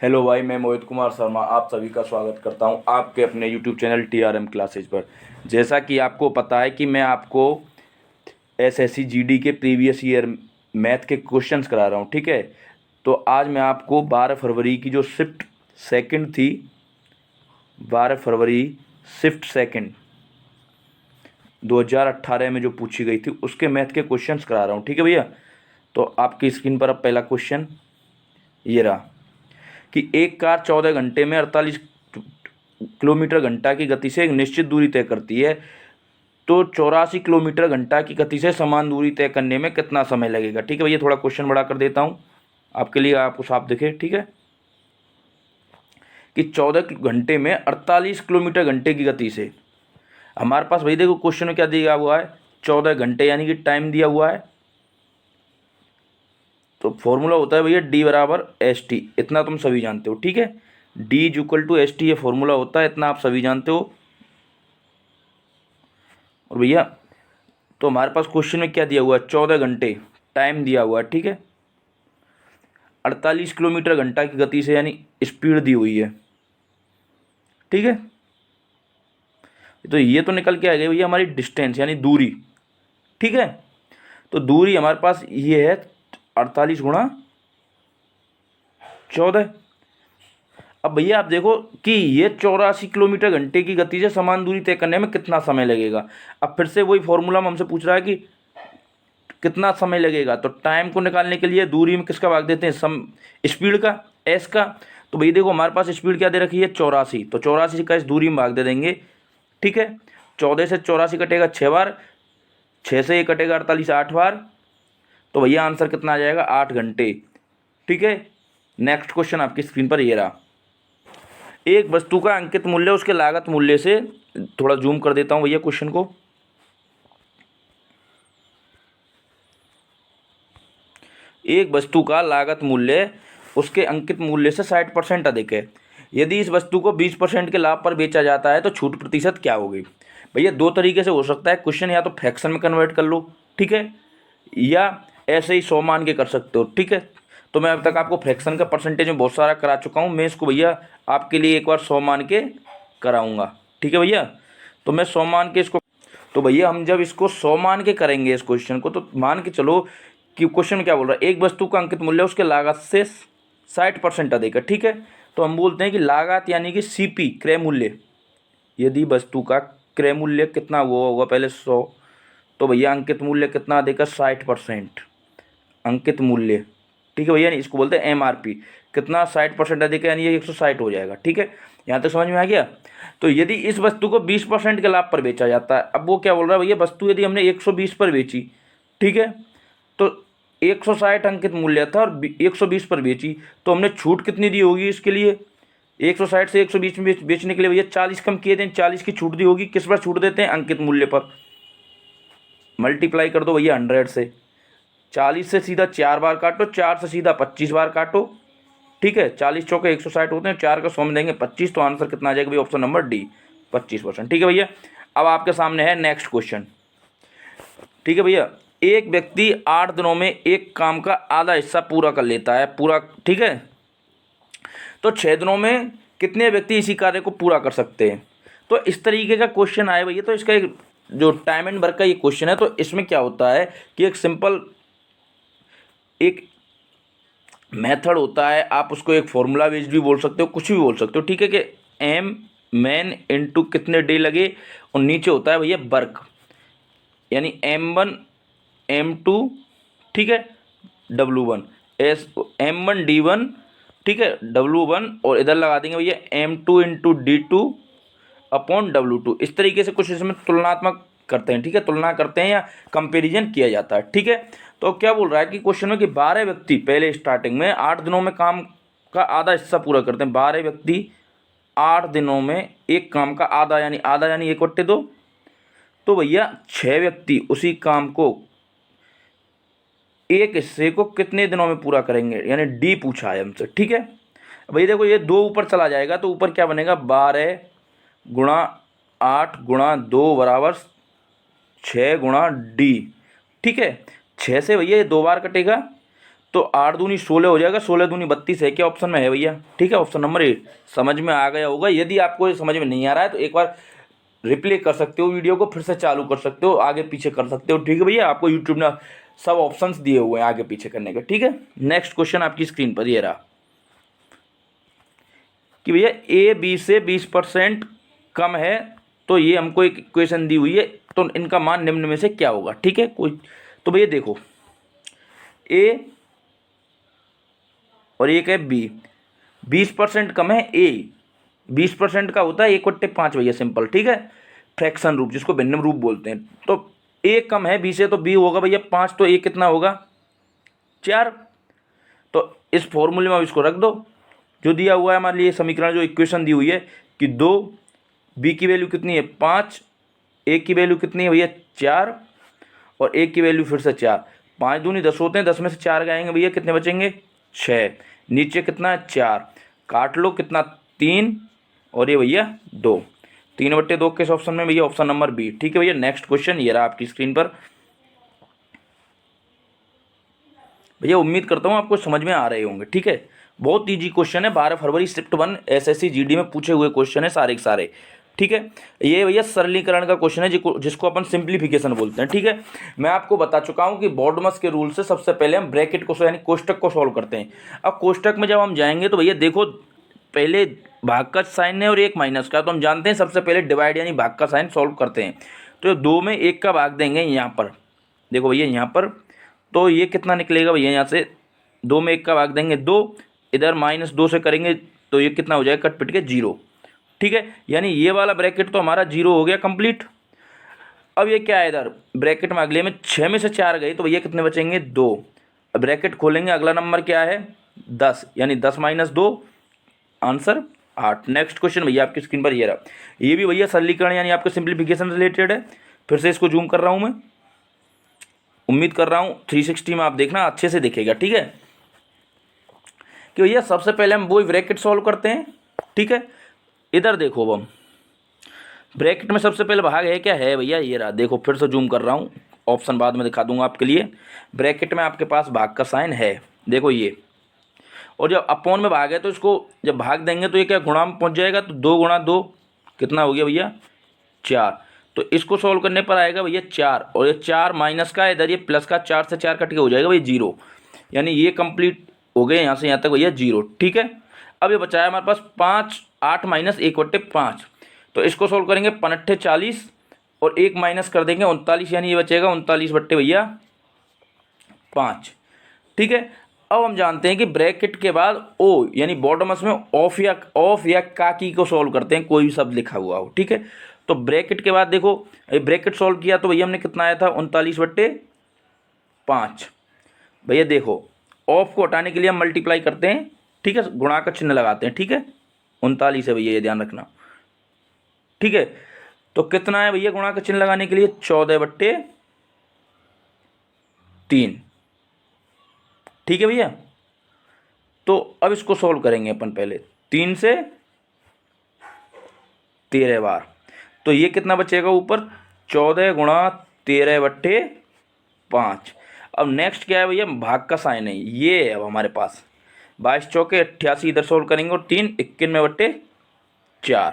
Hello भाई, मैं मोहित कुमार शर्मा आप सभी का स्वागत करता हूं आपके अपने यूट्यूब चैनल टीआरएम क्लासेज पर। जैसा कि आपको पता है कि मैं आपको एसएससी जीडी के प्रीवियस ईयर मैथ के क्वेश्चंस करा रहा हूं, ठीक है। तो आज मैं आपको 12 फरवरी की जो शिफ्ट सेकंड थी, 12 फरवरी शिफ्ट सेकंड 2018 में जो पूछी गई थी उसके मैथ के क्वेश्चंस करा रहा हूँ, ठीक है भैया। तो आपकी स्क्रीन पर अब पहला क्वेश्चन ये रहा कि एक कार 14 घंटे में 48 किलोमीटर घंटा की गति से एक निश्चित दूरी तय करती है, तो 84 किलोमीटर घंटा की गति से समान दूरी तय करने में कितना समय लगेगा। ठीक है भैया, थोड़ा क्वेश्चन बड़ा कर देता हूँ आपके लिए, आपको साफ दिखे, ठीक है। कि 14 घंटे में 48 किलोमीटर घंटे की गति से, हमारे पास भाई देखो क्वेश्चन में क्या दिया हुआ है, 14 घंटे यानी कि टाइम दिया हुआ है। तो फॉर्मूला होता है भैया डी बराबर एस टी, इतना तुम सभी जानते हो, ठीक है। D is equal to S T, ये फॉर्मूला होता है, इतना आप सभी जानते हो। और भैया तो हमारे पास क्वेश्चन में क्या दिया हुआ है, 14 घंटे टाइम दिया हुआ है, ठीक है। 48 किलोमीटर घंटा की गति से यानी स्पीड दी हुई है, ठीक है। तो ये तो निकल के आ गई भैया हमारी डिस्टेंस यानी दूरी, ठीक है। तो दूरी हमारे पास ये है 48 गुणा 14। अब भैया आप देखो कि ये 84 किलोमीटर घंटे की गति से समान दूरी तय करने में कितना समय लगेगा। अब फिर से वही फॉर्मूला हमसे पूछ रहा है कि कितना समय लगेगा, तो टाइम को निकालने के लिए दूरी में किसका भाग देते हैं, स्पीड का, एस का। तो भैया देखो हमारे पास स्पीड क्या दे रखी है, 84, तो 84 का इस दूरी में भाग दे देंगे, ठीक है। 14 से 84 कटेगा 6 बार, 6 से ये कटेगा 48 8 बार, तो भैया आंसर कितना आ जाएगा, 8 घंटे, ठीक है। नेक्स्ट क्वेश्चन आपकी स्क्रीन पर ये रहा, एक वस्तु का अंकित मूल्य उसके लागत मूल्य से, थोड़ा जूम कर देता हूं भैया क्वेश्चन को। एक वस्तु का लागत मूल्य उसके अंकित मूल्य से 60% अधिक है। यदि इस वस्तु को 20% के लाभ पर बेचा जाता है तो छूट प्रतिशत क्या होगी। भैया दो तरीके से हो सकता है क्वेश्चन, या तो फ्रैक्शन में कन्वर्ट कर लो, ठीक है, या ऐसे ही 100 मान के कर सकते हो, ठीक है। तो मैं अब तक आपको फ्रैक्शन का परसेंटेज में बहुत सारा करा चुका हूँ, मैं इसको भैया आपके लिए एक बार 100 मान के कराऊंगा, ठीक है भैया। तो मैं 100 मान के इसको, तो भैया हम जब इसको 100 मान के करेंगे इस क्वेश्चन को, तो मान के चलो कि क्वेश्चन क्या बोल रहा है, एक वस्तु का अंकित मूल्य उसके लागत से 60% अधिक है, ठीक है। तो हम बोलते हैं कि लागत यानी कि सीपी क्रय मूल्य, यदि वस्तु का क्रय मूल्य कितना हुआ होगा पहले 100, तो भैया अंकित मूल्य कितना अधिक है, 60% अंकित मूल्य, ठीक है भैया। इसको बोलते हैं एमआरपी, कितना 60% अधिक है यानी ये 160 हो जाएगा, ठीक है। यहाँ तक समझ में आ गया। तो यदि इस वस्तु को 20% के लाभ पर बेचा जाता है, अब वो क्या बोल रहा है भैया, वस्तु यदि हमने 120 पर बेची, ठीक है, तो 160 अंकित मूल्य था और 120 पर बेची, तो हमने छूट कितनी दी होगी इसके लिए, 160 से 120 में बेचने के लिए भैया 40 कम किए थे, 40 की छूट दी होगी, किस पर छूट देते हैं, अंकित मूल्य पर। मल्टीप्लाई कर दो भैया 100 से, 40 से सीधा 4 बार काटो, 4 से सीधा 25 बार काटो, ठीक है। 40 चौके 160 होते हैं, 4 का 100 में देंगे 25, तो आंसर कितना आ जाएगा भैया, ऑप्शन नंबर डी 25%, ठीक है भैया। अब आपके सामने है नेक्स्ट क्वेश्चन, ठीक है भैया। एक व्यक्ति 8 दिनों में एक काम का आधा हिस्सा पूरा कर लेता है, पूरा, ठीक है। तो 6 दिनों में कितने व्यक्ति इसी कार्य को पूरा कर सकते हैं। तो इस तरीके का क्वेश्चन आए भैया, तो इसका एक जो टाइम एंड वर्क का ये क्वेश्चन है, तो इसमें क्या होता है कि एक सिंपल एक मेथड होता है, आप उसको एक फॉर्मूला बेस्ड भी बोल सकते हो, कुछ भी बोल सकते हो, ठीक है। कि एम मैन इनटू कितने डे लगे, और नीचे होता है भैया वर्क, यानी M1 M2, ठीक है, W1 M1 D1, ठीक है, W1, और इधर लगा देंगे भैया M2 into D2 upon W2। इस तरीके से कुछ इसमें तुलनात्मक करते हैं, ठीक है, तुलना करते हैं या कंपैरिजन किया जाता है, ठीक है। तो क्या बोल रहा है कि क्वेश्चन में कि 12 व्यक्ति पहले स्टार्टिंग में 8 दिनों में काम का आधा हिस्सा पूरा करते हैं, 12 व्यक्ति 8 दिनों में एक काम का आधा यानी 1/2, तो भैया 6 व्यक्ति उसी काम को एक हिस्से को कितने दिनों में पूरा करेंगे, यानी डी पूछा है हमसे, ठीक है। भैया देखो ये 2 ऊपर चला जाएगा, तो ऊपर क्या बनेगा, 12 गुणा 8 गुणा 2 बराबर 6 गुणा डी, ठीक है। 6 से भैया ये 2 बार कटेगा, तो 8 दूनी 16 हो जाएगा, 16 दूनी 32 है, क्या ऑप्शन में है भैया? ठीक है, ऑप्शन नंबर 8 समझ में आ गया होगा। यदि आपको ये समझ में नहीं आ रहा है तो एक बार रिप्ले कर सकते हो, वीडियो को फिर से चालू कर सकते हो, आगे पीछे कर सकते हो। ठीक है भैया, आपको यूट्यूब ने सब ऑप्शंस दिए हुए हैं आगे पीछे करने के। ठीक है, नेक्स्ट क्वेश्चन आपकी स्क्रीन पर ये रहा कि भैया ए बी से 20% कम है, तो ये हमको एक इक्वेशन दी हुई है, तो इनका मान निम्न में से क्या होगा? ठीक है, कोई तो भैया देखो, ए और एक है बी, 20% कम है ए, 20% का होता है 1/5 भैया, सिंपल। ठीक है, फ्रैक्शन रूप जिसको भिन्न रूप बोलते हैं। तो ए कम है बी से, तो बी होगा भैया 5, तो ए कितना होगा? 4। तो इस फॉर्मूले में अब इसको रख दो, जो दिया हुआ है हमारे लिए समीकरण, जो इक्वेशन दी हुई है कि 2, बी की वैल्यू कितनी है 5, ए की वैल्यू कितनी है भैया 4, और ए की वैल्यू फिर से 4। 5 दूनी 10 होते हैं, 10 में से 4 गएंगे भैया, कितने बचेंगे? 6। नीचे कितना है? 4, काट लो, कितना? 3, और ये भैया 2। 3/2 किस ऑप्शन में भैया? Option number B. ठीक है भैया, नेक्स्ट क्वेश्चन ये रहा आपकी स्क्रीन पर। भैया उम्मीद करता हूँ आपको समझ में आ रहे होंगे। ठीक है, बहुत ईजी क्वेश्चन है, 12 फरवरी शिफ्ट 1 एसएससी जीडी में पूछे हुए क्वेश्चन है सारे के सारे। ठीक है, ये भैया सरलीकरण का क्वेश्चन है, जिसको अपन सिंप्लीफिकेशन बोलते हैं। ठीक है, मैं आपको बता चुका हूँ कि बॉडमस के रूल से सबसे पहले हम ब्रैकेट को यानी कोष्टक को सॉल्व करते हैं। अब कोष्टक में जब हम जाएंगे तो भैया देखो, पहले भाग का साइन है और एक माइनस का, तो हम जानते हैं सबसे पहले डिवाइड यानी भाग का साइन सॉल्व करते हैं। तो 2 में 1 का भाग देंगे यहाँ पर, देखो भैया यहाँ पर, तो ये कितना निकलेगा भैया? यहाँ से 2 में 1 का भाग देंगे 2, इधर -2 से करेंगे तो ये कितना हो जाएगा? कट पिट के 0। ठीक है, यानी ये वाला ब्रैकेट तो हमारा 0 हो गया कंप्लीट। अब ये क्या है, इधर ब्रैकेट में अगले में 6 में से 4 गए, तो भैया कितने बचेंगे? 2। अब ब्रैकेट खोलेंगे, अगला नंबर क्या है? 10, यानी 10 - 2, आंसर 8। नेक्स्ट क्वेश्चन भैया आपकी स्क्रीन पर ये रहा, ये भी भैया सरलीकरण यानी आपके सिंप्लीफिकेशन रिलेटेड है। फिर से इसको जूम कर रहा हूँ मैं, उम्मीद कर रहा हूँ 360 में आप देखना अच्छे से दिखेगा। ठीक है, कि भैया सबसे पहले हम वही ब्रैकेट सॉल्व करते हैं। ठीक है, इधर देखो, अब हम ब्रैकेट में सबसे पहले भाग है क्या है भैया? ये रहा, देखो फिर से जूम कर रहा हूँ, ऑप्शन बाद में दिखा दूंगा आपके लिए। ब्रैकेट में आपके पास भाग का साइन है, देखो ये, और जब अपॉन में भाग है तो इसको जब भाग देंगे तो ये क्या गुणा में पहुँच जाएगा, तो 2 × 2 कितना हो गया भैया? 4। तो इसको सॉल्व करने पर आएगा भैया 4, और ये 4 माइनस का, इधर ये प्लस का, 4 से 4 कट के हो जाएगा भैया 0, यानी ये कंप्लीट हो गए यहाँ से यहाँ तक भैया 0। ठीक है, अब ये बचाया हमारे पास 5, 8 - 1/5, तो इसको सॉल्व करेंगे 5 × 40, और 1 माइनस कर देंगे 39, यानी ये बचेगा 39 बट्टे भैया 5। ठीक है, अब हम जानते हैं कि ब्रैकेट के बाद ओ यानी बॉटमस में ऑफ या का की को सॉल्व करते हैं, कोई भी शब्द लिखा हुआ हो। ठीक है, तो ब्रैकेट के बाद देखो, ब्रैकेट सॉल्व किया तो भैया हमने कितना आया था? 39/5। भैया देखो, ऑफ को हटाने के लिए हम मल्टीप्लाई करते हैं। ठीक है, गुणा का चिन्ह लगाते हैं। ठीक है, 39 है भैया, ये ध्यान रखना। ठीक है, तो कितना है भैया गुणा का चिन्ह लगाने के लिए? 14/3। ठीक है भैया, तो अब इसको सॉल्व करेंगे अपन पहले 3 से 13 बार, तो ये कितना बचेगा ऊपर? 14 × 13/5। अब नेक्स्ट क्या है भैया? भाग का साइन है, ये है अब हमारे पास 22 चौके 88, इधर सॉल्व करेंगे, और 3 91/4,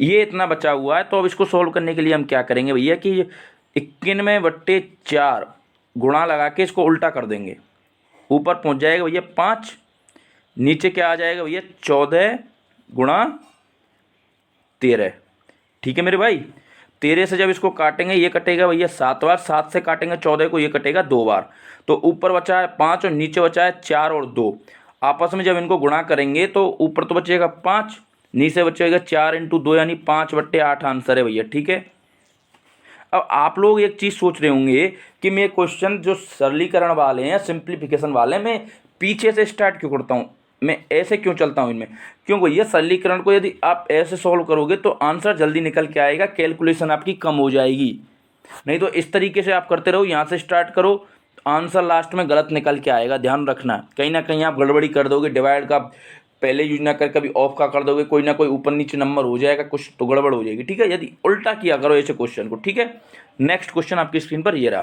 ये इतना बचा हुआ है। तो अब इसको सॉल्व करने के लिए हम क्या करेंगे भैया कि 91/4 गुणा लगा के इसको उल्टा कर देंगे, ऊपर पहुंच जाएगा भैया 5, नीचे क्या आ जाएगा भैया? 14 × 13। ठीक है मेरे भाई, 13 से जब इसको काटेंगे ये कटेगा भैया 7 बार, 7 से काटेंगे 14 को, ये कटेगा 2 बार, तो ऊपर बचा है 5 और नीचे बचा है 4 और 2। आपस में जब इनको गुणा करेंगे तो ऊपर तो बचेगा 5, नीचे बचेगा 4 × 2 यानी 5/8 आंसर है भैया। ठीक है, अब आप लोग एक चीज़ सोच रहे होंगे कि मैं क्वेश्चन जो सरलीकरण वाले हैं, सिंप्लीफिकेशन वाले हैं, मैं पीछे से स्टार्ट क्यों करता हूँ, मैं ऐसे क्यों चलता हूँ इनमें? क्यों भैया, सरलीकरण को यदि आप ऐसे सॉल्व करोगे तो आंसर जल्दी निकल के आएगा, कैलकुलेशन आपकी कम हो जाएगी। नहीं तो इस तरीके से आप करते रहो, यहाँ से स्टार्ट करो, आंसर लास्ट में गलत निकल के आएगा। ध्यान रखना, कहीं ना कहीं आप गड़बड़ी कर दोगे, डिवाइड का पहले यूज ना कर कभी ऑफ का कर दोगे, कोई ना कोई ऊपर नीचे नंबर हो जाएगा, कुछ तो गड़बड़ हो जाएगी। ठीक है, यदि उल्टा किया करो ऐसे क्वेश्चन को। ठीक है, नेक्स्ट क्वेश्चन आपकी स्क्रीन पर ये रहा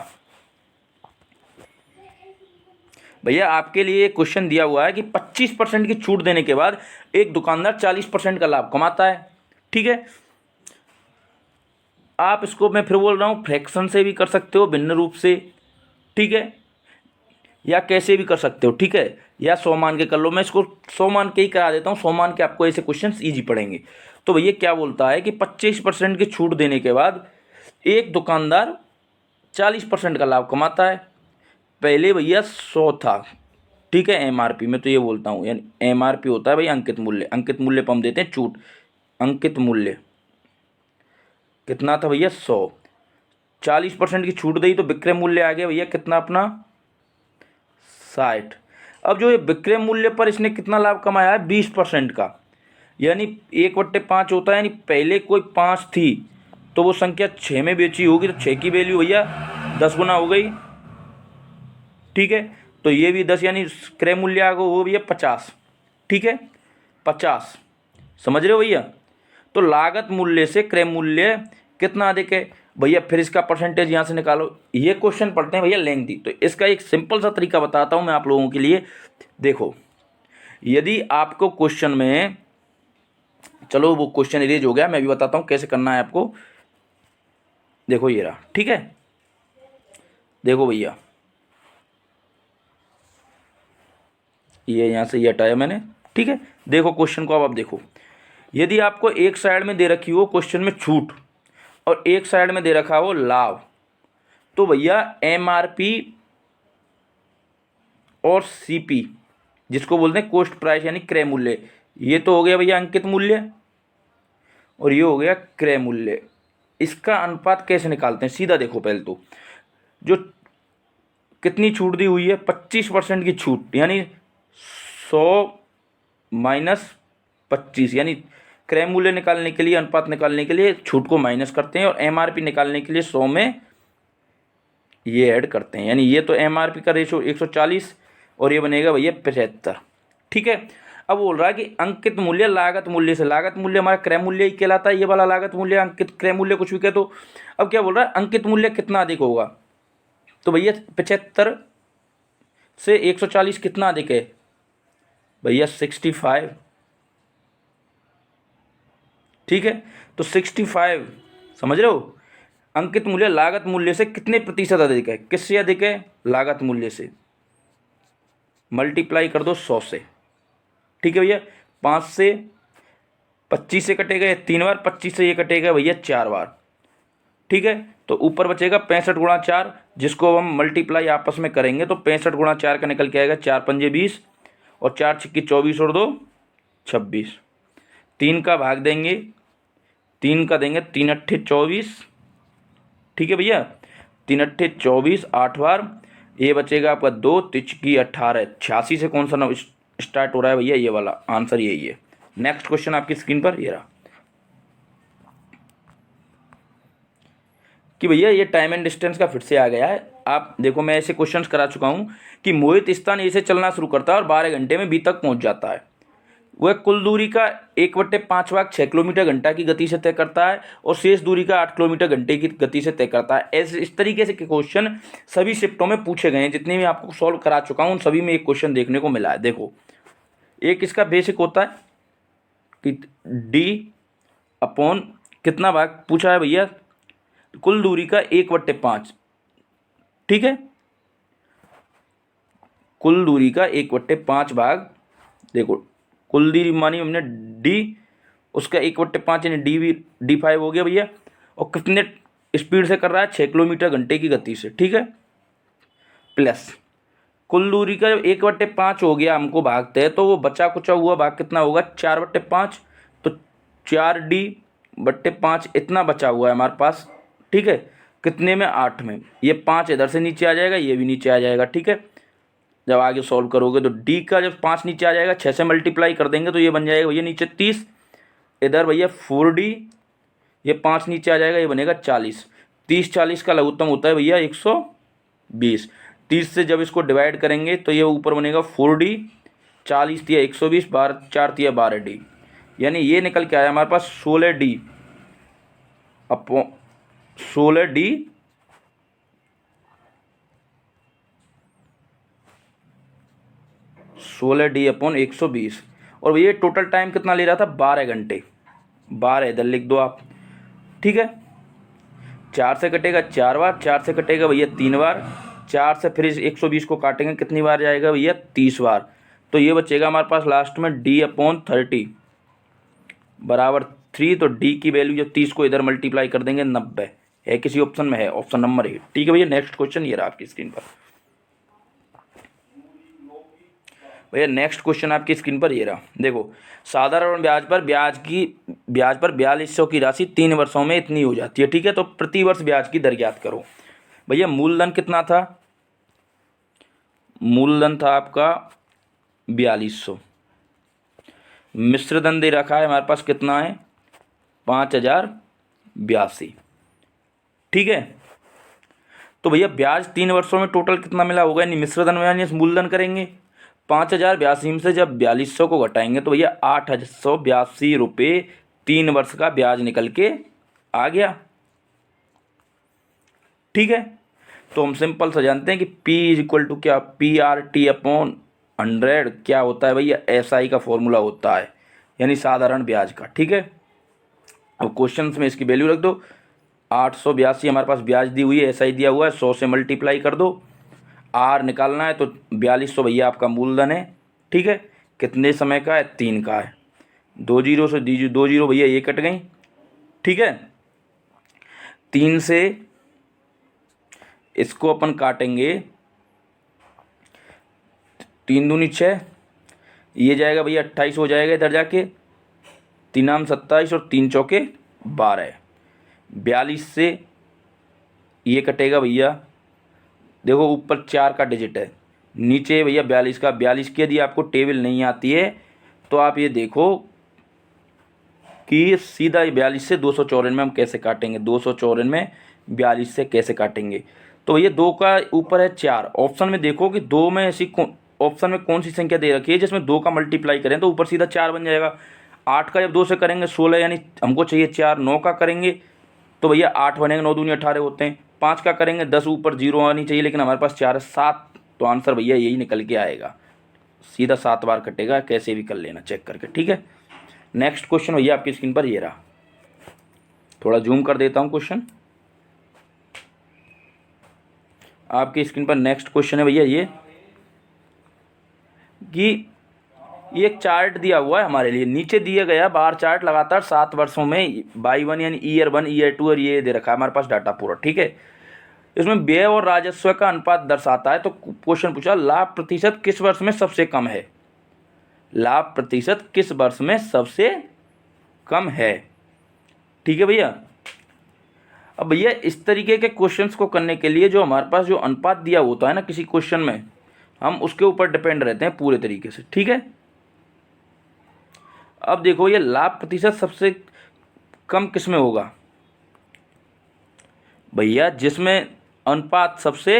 भैया आपके लिए क्वेश्चन दिया हुआ है कि 25% की छूट देने के बाद एक दुकानदार 40% का लाभ कमाता है। ठीक है, आप इसको, मैं फिर बोल रहा हूँ, फ्रैक्शन से भी कर सकते हो, भिन्न रूप से, ठीक है, या कैसे भी कर सकते हो। ठीक है, या 100 मान के कर लो। मैं इसको 100 मान के ही करा देता हूँ, 100 मान के आपको ऐसे क्वेश्चन ईजी पड़ेंगे। तो भैया क्या बोलता है कि 25% की छूट देने के बाद एक दुकानदार 40% का लाभ कमाता है। पहले भैया 100 था, ठीक है, एमआरपी में तो ये बोलता हूँ, यानी एमआरपी होता है भाई अंकित मूल्य। अंकित मूल्य पर हम देते हैं छूट। अंकित मूल्य कितना था भैया? 100। 40% की छूट दी तो विक्रय मूल्य आ गया भैया कितना अपना? 60। अब जो ये विक्रय मूल्य पर इसने कितना लाभ कमाया है? 20% का, यानी 1/5 होता है, यानी पहले कोई 5 थी तो वो संख्या 6 में बेची होगी, तो 6 की वैल्यू भैया 10 गुना हो गई। ठीक है, तो ये भी 10, यानी क्रय मूल्य आ गया वो भैया 50। ठीक है, 50, समझ रहे हो भैया? तो लागत मूल्य से क्रय मूल्य कितना अधिक है भैया? फिर इसका परसेंटेज यहाँ से निकालो। ये क्वेश्चन पढ़ते हैं भैया लेंथी, तो इसका एक सिंपल सा तरीका बताता हूँ मैं आप लोगों के लिए। देखो, यदि आपको क्वेश्चन में, चलो वो क्वेश्चन इरेज हो गया, मैं भी बताता हूँ कैसे करना है आपको। देखो ये रहा, ठीक है, देखो भैया, ये यहाँ से ये हटाया मैंने। ठीक है, देखो क्वेश्चन को अब आप देखो। यदि आपको एक साइड में दे रखी हो क्वेश्चन में छूट और एक साइड में दे रखा हो लाभ, तो भैया एमआरपी और सीपी, जिसको बोलते हैं कॉस्ट प्राइस यानी क्रय मूल्य, ये तो हो गया भैया अंकित मूल्य और ये हो गया क्रय मूल्य। इसका अनुपात कैसे निकालते हैं? सीधा देखो, पहले तो जो कितनी छूट दी हुई है, 25% की छूट, यानी 100 माइनस 25, यानी क्रय मूल्य निकालने के लिए, अनुपात निकालने के लिए छूट को माइनस करते हैं और एमआरपी निकालने के लिए 100 में ये ऐड करते हैं, यानी ये तो एमआरपी का रेशो 140 और ये बनेगा भैया 75। ठीक है, अब बोल रहा है कि अंकित मूल्य लागत मूल्य से, लागत मूल्य हमारा क्रय मूल्य ही कहलाता है, ये वाला लागत मूल्य, अंकित क्रय मूल्य कुछ भी कह दो। अब क्या बोल रहा है, अंकित मूल्य कितना अधिक होगा? तो भैया 75 से 140 कितना अधिक है भैया? 65। ठीक है, तो 65, समझ रहे हो? अंकित मूल्य लागत मूल्य से कितने प्रतिशत अधिक है? किससे अधिक है? लागत मूल्य से। मल्टीप्लाई कर दो 100 से। ठीक है भैया, 5 से 25 से कटेगा ये 3 बार, 25 से ये कटेगा भैया 4 बार। ठीक है, तो ऊपर बचेगा 65 गुणा 4, जिसको हम मल्टीप्लाई आपस में करेंगे तो 65 गुणा 4 का निकल के आएगा 4 पंजे 20 और 4 छिक्की 24 और 2 26। 3 का भाग देंगे, 3 का देंगे, 3 अट्ठे 24। ठीक है भैया, 3 अट्ठे 24, 8 बार, ये बचेगा आपका 2 तिचकी 18। 86 से कौन सा नंबर स्टार्ट हो रहा है भैया? ये वाला आंसर यही है। नेक्स्ट क्वेश्चन आपकी स्क्रीन पर ये रहा कि भैया ये टाइम एंड डिस्टेंस का फिर से आ गया है। आप देखो, मैं ऐसे क्वेश्चंस करा चुका हूँ कि मोहित स्थान ए से चलना शुरू करता है और 12 घंटे में बी तक पहुँच जाता है। वह कुल दूरी का 1/5 भाग 6 किलोमीटर घंटा की गति से तय करता है और शेष दूरी का 8 किलोमीटर घंटे की गति से तय करता है। ऐसे इस तरीके से के क्वेश्चन सभी शिफ्टों में पूछे गए हैं, जितने भी आपको सॉल्व करा चुका हूँ उन सभी में एक क्वेश्चन देखने को मिला है। देखो, एक इसका बेसिक होता है कि डी अपॉन कितना भाग पूछा है भैया? कुल दूरी का 1/5। ठीक है, कुल दूरी का 1/5 भाग, देखो कुल दूरी मानी हमने डी, उसका 1/5 यानी D5 हो गया भैया, और कितने स्पीड से कर रहा है? 6 किलोमीटर घंटे की गति से। ठीक है, प्लस कुल दूरी का 1/5 हो गया, हमको भागते हैं तो वो बचा कुचा हुआ भाग कितना होगा? 4/5, तो 4D/5 इतना बचा हुआ है हमारे पास। ठीक है, कितने में? 8 में। ये 5 इधर से नीचे आ जाएगा, ये भी नीचे आ जाएगा। ठीक है, जब आगे सॉल्व करोगे तो डी का जब 5 नीचे आ जाएगा, 6 से मल्टीप्लाई कर देंगे तो ये बन जाएगा भैया नीचे 30, इधर भैया 4D, ये 5 नीचे आ जाएगा, ये बनेगा 40। 30-40 का लघुत्तम होता है भैया 120। 30 से जब इसको डिवाइड करेंगे तो ये ऊपर बनेगा 4D, 40 दिया 120, 4 दिया 12D, यानी ये निकल के आया हमारे पास 16D अपॉन 16D 16D/120। और भैया टोटल टाइम कितना ले रहा था, 12 घंटे। 12 इधर लिख दो आप, ठीक है। 4 से कटेगा 4 बार, 4 से कटेगा भैया 3 बार, 4 से फिर इस 120 को काटेंगे, कितनी बार जाएगा भैया, 30 बार। तो ये बचेगा हमारे पास लास्ट में D/30 बराबर 3। तो डी की वैल्यू जब 30 को इधर मल्टीप्लाई कर देंगे 90 है, किसी ऑप्शन में है, ऑप्शन नंबर ए, ठीक है भैया। नेक्स्ट क्वेश्चन ये रहा आपकी स्क्रीन पर भैया, नेक्स्ट क्वेश्चन आपकी स्क्रीन पर ये रहा, देखो। साधारण ब्याज पर 4200 की राशि 3 वर्षों में इतनी हो जाती है, ठीक है। तो प्रति वर्ष ब्याज की दर ज्ञात करो। भैया मूलधन कितना था, मूलधन था आपका 4200, मिश्रधन दे रखा है हमारे पास कितना है, 5082, ठीक है। तो भैया ब्याज 3 वर्षों में टोटल कितना मिला होगा, यानी मिश्रधन में यानी मूलधन करेंगे। 5082 में से जब 4200 को घटाएंगे तो भैया 882 रुपये 3 वर्ष का ब्याज निकल के आ गया, ठीक है। तो हम सिंपल सा जानते हैं कि P = क्या, PRT/100 क्या होता है भैया, SI का फॉर्मूला होता है, यानी साधारण ब्याज का, ठीक है। अब क्वेश्चन में इसकी वैल्यू रख दो, 882 हमारे पास ब्याज दी हुई है, SI दिया हुआ है, 100 से मल्टीप्लाई कर दो। R निकालना है तो 4200 भैया आपका मूलधन है, ठीक है। कितने समय का है, 3 का है। 2 जीरो से 2 जीरो भैया ये कट गई, ठीक है। 3 से इसको अपन काटेंगे, 3 दूनी 6, ये जाएगा भैया 28 हो जाएगा इधर जाके, 3 27 और 3 चौके 12। 42 से ये कटेगा भैया, देखो ऊपर 4 का डिजिट है, नीचे भैया 42 का। 42 की यदि आपको टेबल नहीं आती है तो आप ये देखो कि सीधा 42 से 294 में हम कैसे काटेंगे, 294 में 42 से कैसे काटेंगे। तो भैया 2 का ऊपर है 4, ऑप्शन में देखो कि 2 में ऐसी ऑप्शन में कौन सी संख्या दे रखी है जिसमें 2 का मल्टीप्लाई करें तो ऊपर सीधा 4 बन जाएगा। 8 का जब 2 से करेंगे 16, यानी हमको चाहिए 4। 9 का करेंगे तो भैया 8 बनेंगे, 9 दूनी 18 होते हैं। 5 का करेंगे 10, ऊपर 0 आनी चाहिए, लेकिन हमारे पास 4 है, 7। तो आंसर भैया यही निकल के आएगा, सीधा 7 बार कटेगा, कैसे भी कर लेना चेक करके, ठीक है। नेक्स्ट क्वेश्चन भैया आपकी स्क्रीन पर ये रहा, थोड़ा जूम कर देता हूँ क्वेश्चन आपकी स्क्रीन पर। नेक्स्ट क्वेश्चन है भैया ये कि ये एक चार्ट दिया हुआ है हमारे लिए, नीचे दिया गया बार चार्ट लगातार 7 वर्षों में बाई 1 यानी ईयर 1, ईयर 2 और ये दे रखा है हमारे पास डाटा पूरा, ठीक है। इसमें व्यय और राजस्व का अनुपात दर्शाता है। तो क्वेश्चन पूछा, लाभ प्रतिशत किस वर्ष में सबसे कम है, लाभ प्रतिशत किस वर्ष में सबसे कम है, ठीक है भैया। अब भैया इस तरीके के क्वेश्चंस को करने के लिए जो हमारे पास जो अनुपात दिया होता है ना किसी क्वेश्चन में, हम उसके ऊपर डिपेंड रहते हैं पूरे तरीके से, ठीक है। अब देखो ये लाभ प्रतिशत सबसे कम किस में होगा भैया, जिसमें अनुपात सबसे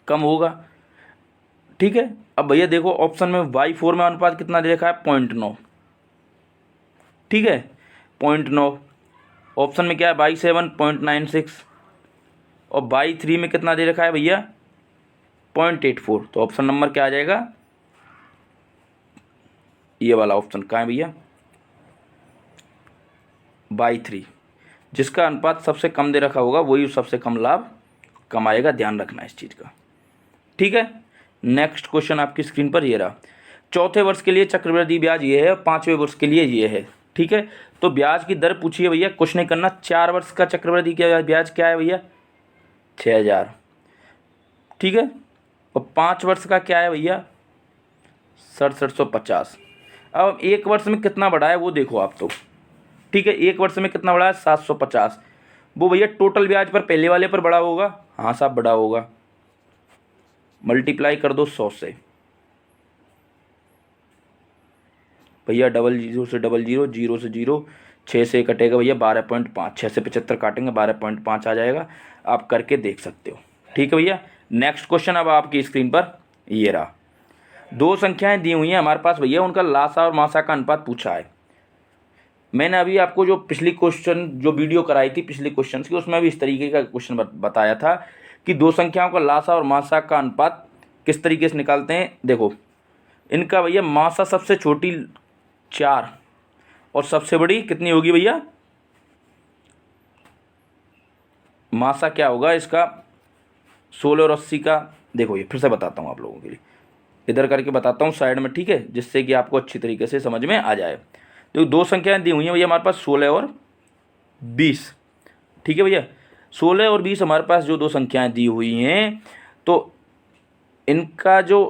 कम होगा, ठीक है। अब भैया देखो ऑप्शन में Y4 में अनुपात कितना दे रखा है, 0.9, ठीक है, 0.9। ऑप्शन में क्या है, Y7 0.96 और Y3 में कितना दे रखा है भैया, 0.84। तो ऑप्शन नंबर क्या आ जाएगा, ये वाला ऑप्शन कहाँ है भैया, Y3, जिसका अनुपात सबसे कम दे रखा होगा वही सबसे कम लाभ कमाएगा, ध्यान रखना इस चीज़ का, ठीक है। नेक्स्ट क्वेश्चन आपकी स्क्रीन पर ये रहा, चौथे वर्ष के लिए चक्रवृद्धि ब्याज ये है, 5वें वर्ष के लिए ये है, ठीक है। तो ब्याज की दर पूछी है भैया, कुछ नहीं करना, 4 वर्ष का चक्रवृद्धि क्या ब्याज क्या है भैया, 6000, ठीक है। और 5 वर्ष का क्या है भैया, 6750। अब 1 वर्ष में कितना बढ़ा है वो देखो आप तो, ठीक है। 1 वर्ष में कितना बढ़ा है, 750। वो भैया टोटल ब्याज पर पहले वाले पर बढ़ा होगा, हाँ साहब बढ़ा होगा, मल्टीप्लाई कर दो 100 से भैया, 00 से 00, 0 से 0, 6 से कटेगा भैया 12.5, 6 से 75 काटेंगे 12.5 आ जाएगा, आप करके देख सकते हो, ठीक है भैया। नेक्स्ट क्वेश्चन अब आपकी स्क्रीन पर ये रहा, 2 संख्याएं दी हुई हैं हमारे पास भैया, उनका लासा और मासा का अनुपात पूछा है। मैंने अभी आपको जो पिछली क्वेश्चन जो वीडियो कराई थी पिछले क्वेश्चन की, उसमें भी इस तरीके का क्वेश्चन बताया था कि 2 संख्याओं का लासा और मासा का अनुपात किस तरीके से निकालते हैं देखो, इनका भैया मासा सबसे छोटी 4 और सबसे बड़ी कितनी होगी भैया, मासा क्या होगा इसका 16 और 80 का। देखो ये फिर से बताता हूँ आप लोगों के लिए, इधर करके बताता हूँ साइड में, ठीक है, जिससे कि आपको अच्छी तरीके से समझ में आ जाए। तो दो संख्याएं दी हुई हैं भैया हमारे पास 16 और 20, ठीक है भैया। 16 और 20 हमारे पास जो दो संख्याएं दी हुई हैं, तो इनका जो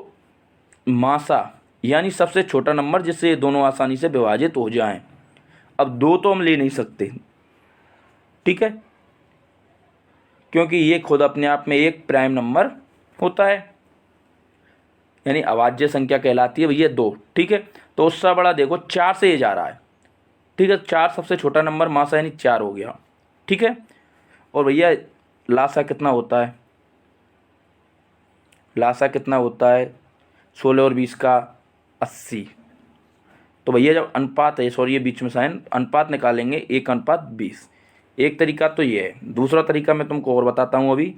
मासा यानी सबसे छोटा नंबर जिससे ये दोनों आसानी से विभाजित हो जाएं। अब दो तो हम ले नहीं सकते, ठीक है, क्योंकि ये खुद अपने आप में एक प्राइम नंबर होता है, यानी अभाज्य संख्या कहलाती है भैया 2, ठीक है। तो उससे बड़ा देखो 4 से ये जा रहा है, ठीक है, 4 सबसे छोटा नंबर मासा यानी 4 हो गया, ठीक है। और भैया लासा कितना होता है, लासा कितना होता है 16 और 20 का 80। तो भैया जब अनुपात है, सॉरी ये बीच में साइन, अनुपात निकालेंगे 1:20। एक तरीका तो ये है, दूसरा तरीका मैं तुमको और बताता हूँ अभी,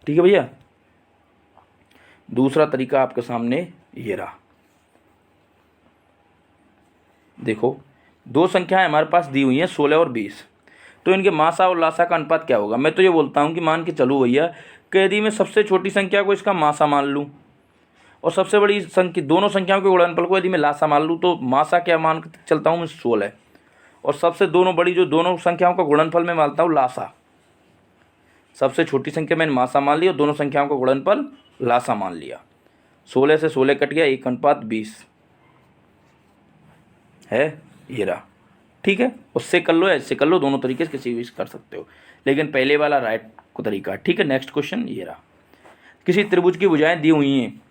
ठीक है भैया। दूसरा तरीका आपके सामने ये रहा, देखो दो संख्याएं हमारे पास दी हुई हैं 16 और 20, तो इनके मासा और लासा का अनुपात क्या होगा। मैं तो ये बोलता हूँ कि मान के चलूँ भैया कि यदि मैं सबसे छोटी संख्या को इसका मासा मान लूँ और सबसे बड़ी संख्या, दोनों संख्याओं के गुणनफल को यदि मैं लासा मान लूँ, तो मासा क्या मान के चलता हूँ मैं 16, और सबसे दोनों बड़ी जो दोनों संख्याओं का गुणनफल मैं मानता हूँ लासा। सबसे छोटी संख्या मैंने मासा मान ली और दोनों संख्याओं का गुणनफल लासा मान लिया। 16 से 16 कट गया, 1:20 है, ये रहा, ठीक है। उससे कर लो या इससे कर लो, दोनों तरीके से किसी भी कर सकते हो, लेकिन पहले वाला राइट को तरीका, ठीक है। नेक्स्ट क्वेश्चन ये रहा, किसी त्रिभुज की भुजाएं दी हुई हैं।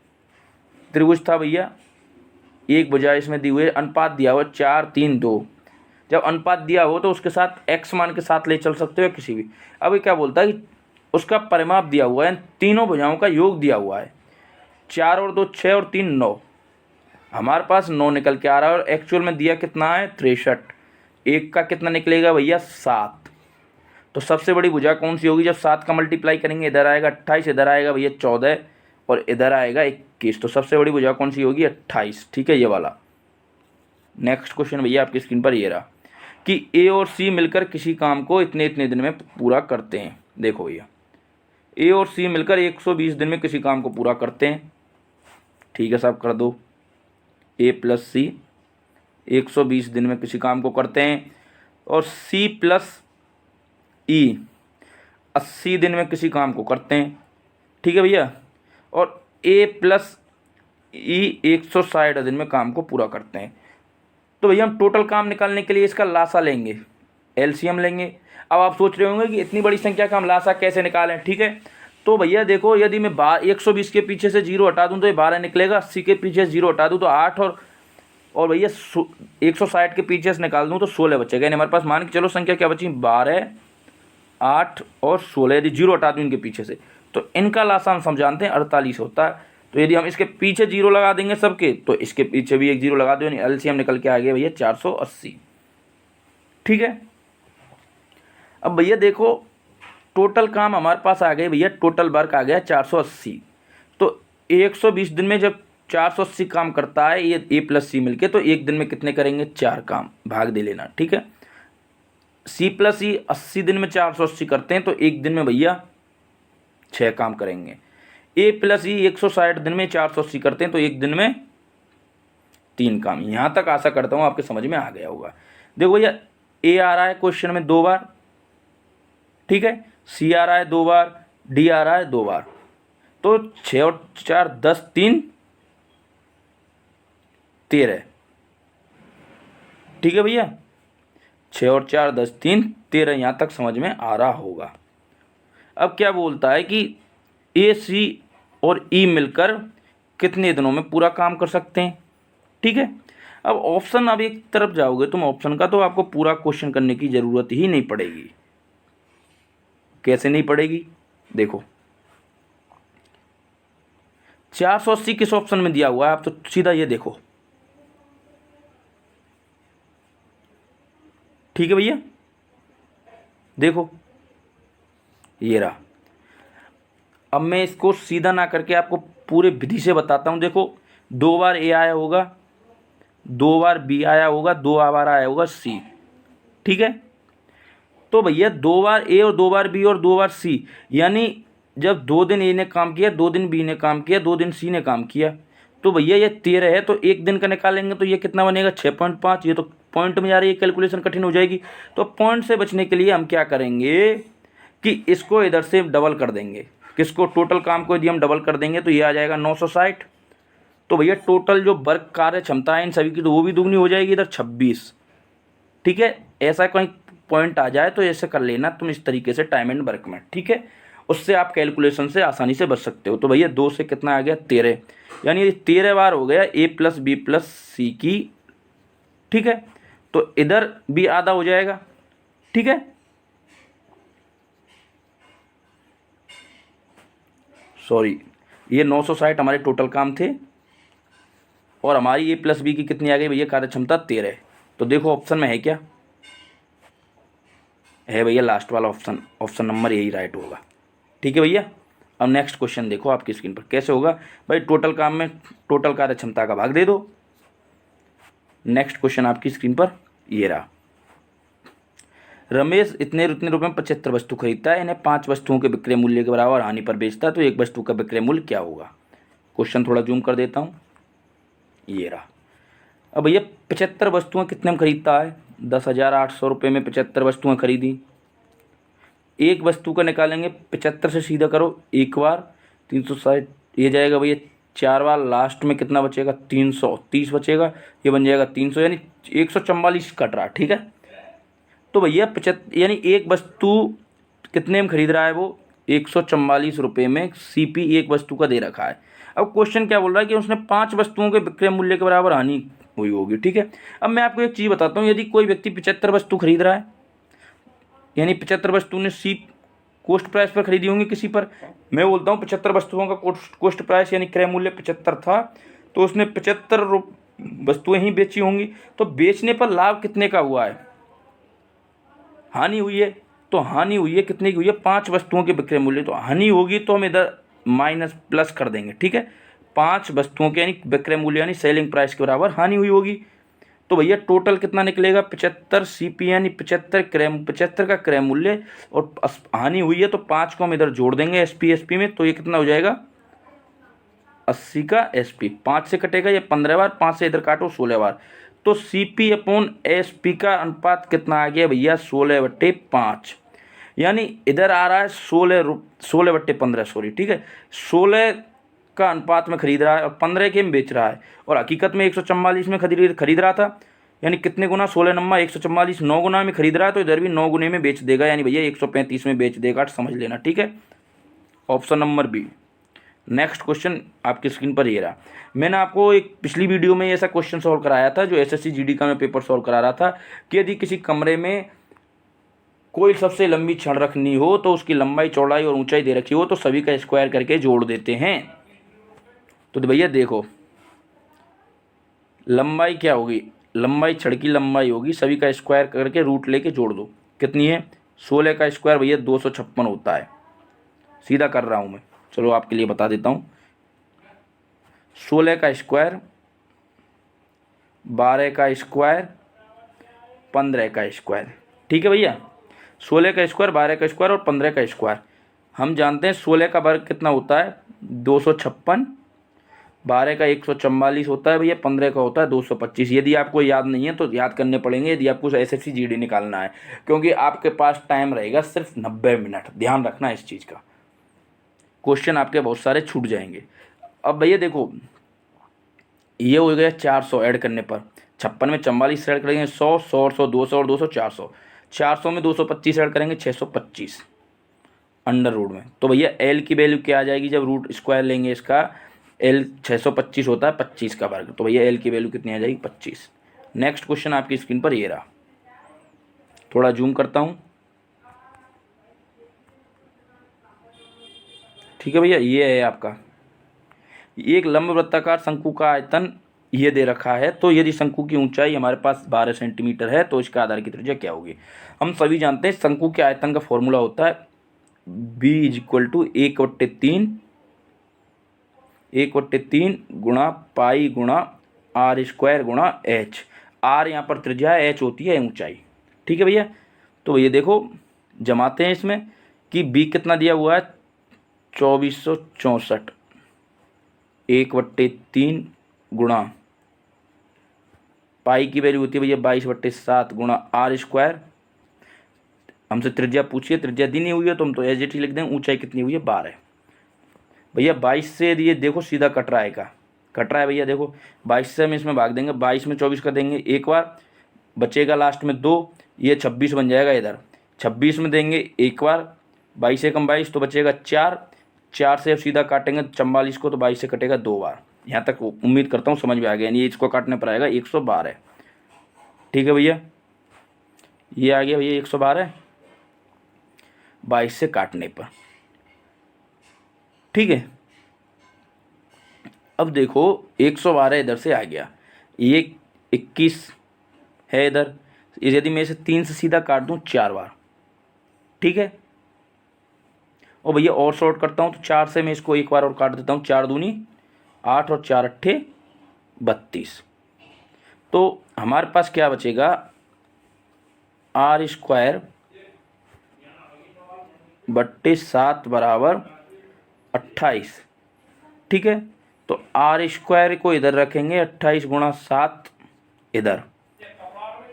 त्रिभुज था भैया, एक भुजा इसमें दी हुई है, अनुपात दिया हुआ 4, 3, 2। जब अनुपात दिया हो तो उसके साथ x मान के साथ ले चल सकते हो या किसी भी। अब ये क्या बोलता है कि उसका परिमाप दिया हुआ है, तीनों भुजाओं का योग दिया हुआ है, 4 और 2 6 और 3 9। हमारे पास 9 निकल के आ रहा है और एक्चुअल में दिया कितना है 63। एक का कितना निकलेगा भैया 7। तो सबसे बड़ी भुजा कौन सी होगी, जब 7 का मल्टीप्लाई करेंगे इधर आएगा 28, इधर आएगा भैया 14 और इधर आएगा 21। तो सबसे बड़ी भुजा कौन सी होगी 28, ठीक है, ये वाला। नेक्स्ट क्वेश्चन भैया आपकी स्क्रीन पर ये रहा कि ए और सी मिलकर किसी काम को इतने इतने दिन में पूरा करते हैं। देखो भैया ए और सी मिलकर 120 दिन में किसी काम को पूरा करते हैं, ठीक है साहब, कर दो। ए प्लस सी 120 दिन में किसी काम को करते हैं, और सी प्लस ई 80 दिन में किसी काम को करते हैं, ठीक है भैया। और ए प्लस ई 160 दिन में काम को पूरा करते हैं। तो भैया हम टोटल काम निकालने के लिए इसका लासा लेंगे, एलसीएम लेंगे। अब आप सोच रहे होंगे कि इतनी बड़ी संख्या का हम लासा कैसे निकालें, ठीक है। तो भैया देखो, यदि मैं 120 के पीछे से 0 हटा दूं तो ये 12 निकलेगा, 80 के पीछे से 0 हटा दूं तो 8, और भैया 160 के पीछे से निकाल दूं तो 16 बचेगा। यानी हमारे पास मान के चलो संख्या क्या बची 12, 8 और 16। यदि 0 हटा दूं इनके पीछे से तो इनका लासा हम समझाते हैं 48 होता है। तो यदि हम इसके पीछे 0 लगा देंगे सबके, तो इसके पीछे भी एक 0 लगा दो, यानी एलसीएम निकल के आ गया भैया 480, ठीक है। अब भैया देखो टोटल काम हमारे पास आ गए भैया, टोटल वर्क आ गया 480। तो 120 दिन में जब 480 काम करता है ये ए प्लस सी मिलके, तो एक दिन में कितने करेंगे 4 काम, भाग दे लेना, ठीक है। सी प्लस ई 80 दिन में 480 करते हैं, तो एक दिन में भैया 6 काम करेंगे। ए प्लस ई 160 दिन में 480 करते हैं, तो एक दिन में 3 काम। यहाँ तक आशा करता हूँ आपके समझ में आ गया होगा। देखो भैया ए आ रहा है क्वेश्चन में 2 बार, ठीक है, सी आ रहा है 2 बार, डी आ रहा है 2 बार। तो 6 और 4 10, 3 13, ठीक है भैया। 6 और 4 10, 3 13, यहाँ तक समझ में आ रहा होगा। अब क्या बोलता है कि ए सी और ई मिलकर कितने दिनों में पूरा काम कर सकते हैं, ठीक है। अब ऑप्शन, अब एक तरफ जाओगे तुम ऑप्शन का, तो आपको पूरा क्वेश्चन करने की ज़रूरत ही नहीं पड़ेगी। कैसे नहीं पड़ेगी, देखो 480 किस ऑप्शन में दिया हुआ है, आप तो सीधा ये देखो, ठीक है भैया। देखो ये रहा, अब मैं इसको सीधा ना करके आपको पूरे विधि से बताता हूँ। देखो 2 बार ए आया होगा, 2 बार बी आया होगा, 2 बार आया होगा सी, ठीक है। तो भैया 2 बार ए और 2 बार बी और 2 बार सी, यानी जब 2 दिन ए ने काम किया, 2 दिन बी ने काम किया, 2 दिन सी ने काम किया, तो भैया ये 13 है। तो एक दिन का निकालेंगे तो ये कितना बनेगा 6.5। ये तो पॉइंट में जा रही है, कैलकुलेशन कठिन हो जाएगी। तो पॉइंट से बचने के लिए हम क्या करेंगे कि इसको इधर से डबल कर देंगे। किसको? टोटल काम को यदि हम डबल कर देंगे तो ये आ जाएगा 960। तो भैया टोटल जो वर्क कार्य क्षमता है इन सभी की, तो वो भी दुगनी हो जाएगी इधर 26, ठीक है। ऐसा कहीं पॉइंट आ जाए तो ऐसे कर लेना तुम इस तरीके से टाइम एंड वर्क में, ठीक है। उससे आप कैलकुलेशन से आसानी से बच सकते हो। तो भैया 2 से कितना आ गया 13, यानी ये 13 बार हो गया ए प्लस बी प्लस सी की, ठीक है। तो इधर भी आधा हो जाएगा, ठीक है। सॉरी, ये 960 हमारे टोटल काम थे और हमारी ए प्लस बी की कितनी आ गई भैया कार्य क्षमता 13। तो देखो ऑप्शन में है क्या है भैया, लास्ट वाला ऑप्शन, ऑप्शन नंबर यही राइट होगा, ठीक है भैया। अब नेक्स्ट क्वेश्चन देखो आपकी स्क्रीन पर कैसे होगा भाई, टोटल काम में टोटल कार्य क्षमता का भाग दे दो। नेक्स्ट क्वेश्चन आपकी स्क्रीन पर ये रहा। रमेश इतने रुपए में 75 वस्तु खरीदता है, इन्हें 5 वस्तुओं के विक्रय मूल्य के बराबर हानि पर बेचता है, तो एक वस्तु का विक्रय मूल्य क्या होगा? क्वेश्चन थोड़ा जूम कर देता हूँ, ये रहा। अब भैया 75 वस्तुएं कितने में खरीदता है? 10,800 रुपये में 75 वस्तुएं खरीदी। एक वस्तु का निकालेंगे 75 से सीधा करो, एक बार 360 ये जाएगा भैया 4 बार, लास्ट में कितना बचेगा 330 बचेगा, ये बन जाएगा 300, यानी 144 कट रहा, ठीक है। तो भैया 75 यानी एक वस्तु कितने में खरीद रहा है वो 144 रुपये में, सीपी एक वस्तु का दे रखा है। अब क्वेश्चन क्या बोल रहा है कि उसने 5 वस्तुओं के विक्रय मूल्य के बराबर हानि हुई होगी, ठीक है। अब मैं आपको एक चीज़ बताता हूँ, यदि कोई व्यक्ति 75 वस्तु खरीद रहा है, यानी 75 वस्तु ने सी कोस्ट प्राइस पर खरीदी होंगी किसी पर, मैं बोलता हूँ 75 वस्तुओं का कोस्ट प्राइस यानी क्रय मूल्य 75 था, तो उसने 75 वस्तुएं ही बेची होंगी। तो बेचने पर लाभ कितने का हुआ है? हानि हुई है। तो हानि हुई है, कितने की हुई है? 5 वस्तुओं के विक्रय मूल्य। तो हानि होगी तो हम इधर माइनस प्लस कर देंगे, ठीक है। 5 वस्तुओं के यानी विक्रय मूल्य यानी सेलिंग प्राइस के बराबर हानि हुई होगी। तो भैया टोटल कितना निकलेगा 75 सीपी यानी 75 का क्रय मूल्य, और हानि हुई है तो 5 को हम इधर जोड़ देंगे एसपी में, तो ये कितना हो जाएगा 80 का एसपी। 5 से कटेगा ये 15 बार, 5 से इधर काटो 16 बार, तो सीपी अपॉन एसपी का अनुपात कितना आ गया भैया 16/5, यानी इधर आ रहा है 16/15, सॉरी, ठीक है। 16 का अनुपात में खरीद रहा है और 15 के में बेच रहा है, और हकीकत में 144 में खरीद रहा था, यानी कितने गुना 16 नम्मा 144, 9 गुना में खरीद रहा है, तो इधर भी 9 गुने में बेच देगा, यानी भैया 135 में बेच देगा, समझ लेना, ठीक है। Option number B. Next question आपकी स्क्रीन पर ये रहा। मैंने आपको एक पिछली वीडियो में ऐसा क्वेश्चन सॉल्व कराया था, जो एसएससी जीडी का मैं पेपर सॉल्व करा रहा था, कि यदि किसी कमरे में कोई सबसे लंबी छड़ रखनी हो तो उसकी लंबाई, चौड़ाई और ऊंचाई दे रखी हो, तो सभी का स्क्वायर करके जोड़ देते हैं। तो भैया देखो लंबाई क्या होगी, लंबाई छड़ की लंबाई होगी, सभी का स्क्वायर करके रूट लेके जोड़ दो, कितनी है 16 का स्क्वायर भैया 256 होता है। सीधा कर रहा हूँ मैं, चलो आपके लिए बता देता हूँ। 16 का स्क्वायर, 12 का स्क्वायर, 15 का स्क्वायर, ठीक है भैया। 16 का स्क्वायर, 12 का स्क्वायर और 15 का स्क्वायर। हम जानते हैं 16 का वर्ग कितना होता है 256, 12 का 144 होता है भैया, 15 का होता है 225। यदि आपको याद नहीं है तो याद करने पड़ेंगे, यदि आपको एसएससी जीडी निकालना है, क्योंकि आपके पास टाइम रहेगा सिर्फ 90 मिनट, ध्यान रखना इस चीज़ का। क्वेश्चन आपके बहुत सारे छूट जाएंगे। अब भैया देखो ये हो गया 400 ऐड करने पर, 56 में 44 ऐड करेंगे 100, 100 100 200 और 200 400, 400 में 225 ऐड करेंगे 625 अंडर रूट में। तो भैया एल की वैल्यू क्या आ जाएगी जब रूट स्क्वायर लेंगे इसका, एल 625 होता है 25 का वर्ग, तो भैया एल की वैल्यू कितनी आ जाएगी 25। नेक्स्ट क्वेश्चन आपकी स्क्रीन पर ये रहा, थोड़ा जूम करता हूँ, ठीक है भैया। ये है आपका एक लंब वृत्ताकार शंकु का आयतन ये दे रखा है, तो यदि शंकु की ऊंचाई हमारे पास 12 सेंटीमीटर है तो इसका आधार की त्रिज्या क्या होगी? हम सभी जानते हैं शंकु के आयतन का फॉर्मूला होता है बी इज इक्वल टू 1/3 गुणा पाई गुणा आर स्क्वायर गुणा एच। आर यहाँ पर त्रिज्या है, एच होती है ऊंचाई। ठीक है भैया, तो ये देखो जमाते हैं इसमें कि बी कितना दिया हुआ है 2464, 1/3 गुणा पाई की वैल्यू होती है भैया 22/7 गुणा आर स्क्वायर। हमसे त्रिज्या पूछिए, त्रिज्या दी नहीं हुई है तो हम तो एज इट ही लिख देंगे। ऊंचाई कितनी हुई है 12 भैया। 22 से यदि ये देखो सीधा कट रहा है, का कट रहा है भैया। देखो 22 से हम इसमें भाग देंगे, 22 में 24 का देंगे एक बार, बचेगा लास्ट में 2, ये 26 बन जाएगा। इधर 26 में देंगे एक बार, 22 से कम 22 तो बचेगा 4, 4 से अब सीधा काटेंगे 44 को तो 22 से कटेगा 2 बार। यहाँ तक उम्मीद करता हूँ समझ में आ गया, यानी इसको काटने पर आएगा 112। ठीक है भैया, ये आ गया भैया 112 22 से काटने पर। ठीक है, अब देखो 112 इधर से आ गया, ये 21 है इधर, यदि मैं इसे 3 से सीधा काट दूं 4 बार। ठीक है, और भैया और शॉर्ट करता हूं तो 4 से मैं इसको एक बार और काट देता हूं, 4 दूनी 8 और 4 अट्ठे 32। तो हमारे पास क्या बचेगा, आर स्क्वायर बट्टे 7 बराबर 28। ठीक है, तो आर स्क्वायर को इधर रखेंगे, 28 गुणा 7 इधर,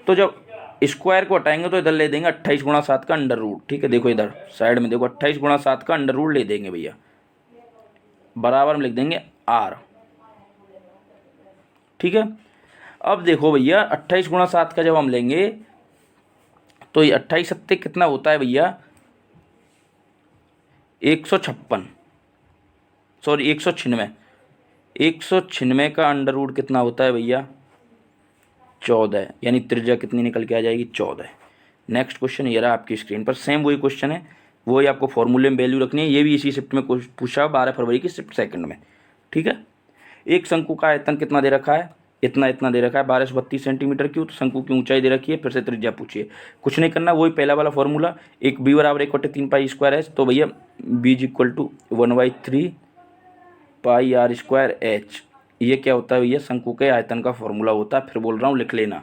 तो जब स्क्वायर को हटाएंगे तो इधर ले देंगे 28 गुणा 7 का अंडर रूट। ठीक है, देखो इधर साइड में देखो 28 गुणा 7 का अंडर रूट ले देंगे भैया, बराबर में लिख देंगे आर। ठीक है, अब देखो भैया 28 गुणा 7 का जब हम लेंगे तो ये 28 सत्ते कितना होता है भैया 156, सॉरी 196। 196 का अंडर रूट कितना होता है भैया 14, यानी त्रिज्या कितनी निकल के आ जाएगी 14। नेक्स्ट क्वेश्चन ये रहा आपकी स्क्रीन पर, सेम वही क्वेश्चन है, वही आपको फॉर्मूले में वैल्यू रखनी है। ये भी इसी शिफ्ट में पूछा 12 फरवरी की शिफ्ट सेकंड में। ठीक है, एक शंकु का आयतन कितना दे रखा है, इतना दे रखा है 1232 सेंटीमीटर क्यूब। तो शंकु की ऊंचाई दे रखी है, फिर से त्रिज्या पूछिए, कुछ नहीं करना, वही पहला वाला फॉर्मूला, एक बी बराबर 1/3 पाई स्क्वायर है, तो भैया B is equal to 1/3 pi R square H. ये क्या होता है भैया शंकु के आयतन का फॉर्मूला होता है, फिर बोल रहा हूँ लिख लेना।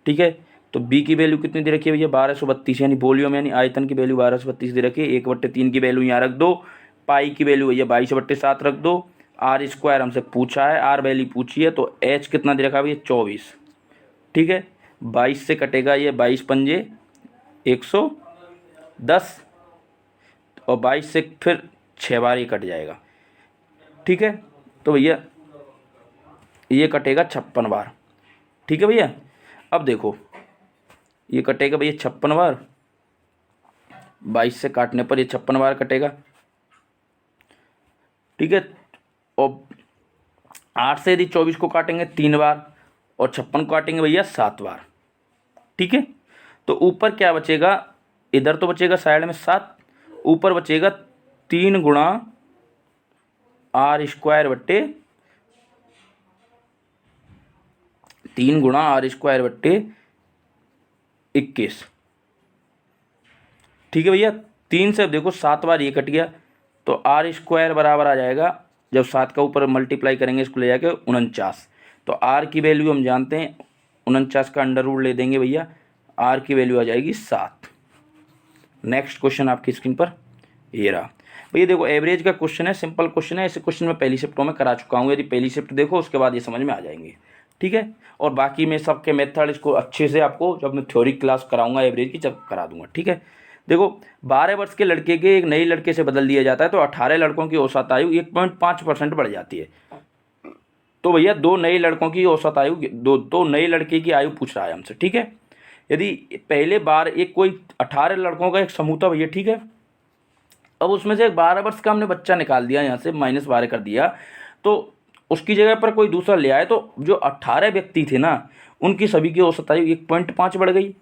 ठीक है, तो बी की वैल्यू कितनी दे रखी है भैया 1232, यानी वॉल्यूम यानी आयतन की वैल्यू 1232 दे रखी है। 1/3 की वैल्यू यहाँ रख दो, पाई की वैल्यू भैया 22/7 रख दो, आर स्क्वायर हमसे पूछा है, आर वैल्यू पूछी है, तो एच कितना दे रखा है भैया 24। ठीक है, 22 से कटेगा ये 22 पंजे 110, और 22 से फिर 6 बार ये कट जाएगा। ठीक है, तो भैया ये कटेगा 56 बार। ठीक है भैया, अब देखो ये कटेगा भैया 56 बार, 22 से काटने पर ये 56 बार कटेगा। ठीक है, और 8 से यदि 24 को काटेंगे 3 बार, और 56 को काटेंगे भैया 7 बार। ठीक है, तो ऊपर क्या बचेगा, इधर तो बचेगा साइड में 7, ऊपर बचेगा 3 गुणा आर स्क्वायर बट्टे 21। ठीक है भैया, 3 से अब देखो 7 बार ये कट गया, तो आर स्क्वायर बराबर आ जाएगा, जब 7 का ऊपर मल्टीप्लाई करेंगे इसको ले जाके 49। तो आर की वैल्यू हम जानते हैं 49 का अंडर रूट ले देंगे भैया, आर की वैल्यू आ जाएगी 7। नेक्स्ट क्वेश्चन आपकी स्क्रीन पर ये रहा भैया। देखो एवरेज का क्वेश्चन है, सिंपल क्वेश्चन है, ऐसे क्वेश्चन मैं पहली शिफ्टों में करा चुका हूँ, यदि पहली शिफ्ट देखो उसके बाद ये समझ में आ जाएंगे। ठीक है, और बाकी मैं सबके मेथड इसको अच्छे से आपको जब मैं थ्योरी क्लास कराऊंगा एवरेज की जब करा दूंगा। ठीक है, देखो 12 वर्ष के लड़के के एक नए लड़के से बदल दिया जाता है तो 18 लड़कों की औसत आयु 1.5% बढ़ जाती है। तो भैया 2 नए लड़कों की औसत आयु, दो नए लड़के की आयु पूछ रहा है हमसे। ठीक है, यदि पहले बार एक कोई 18 लड़कों का एक समूह था भैया। ठीक है, अब उसमें से 12 वर्ष का हमने बच्चा निकाल दिया, यहाँ से -12 कर दिया, तो उसकी जगह पर कोई दूसरा ले आए, तो जो 18 व्यक्ति थे ना उनकी सभी की औसत आयु 1.5 बढ़ गई।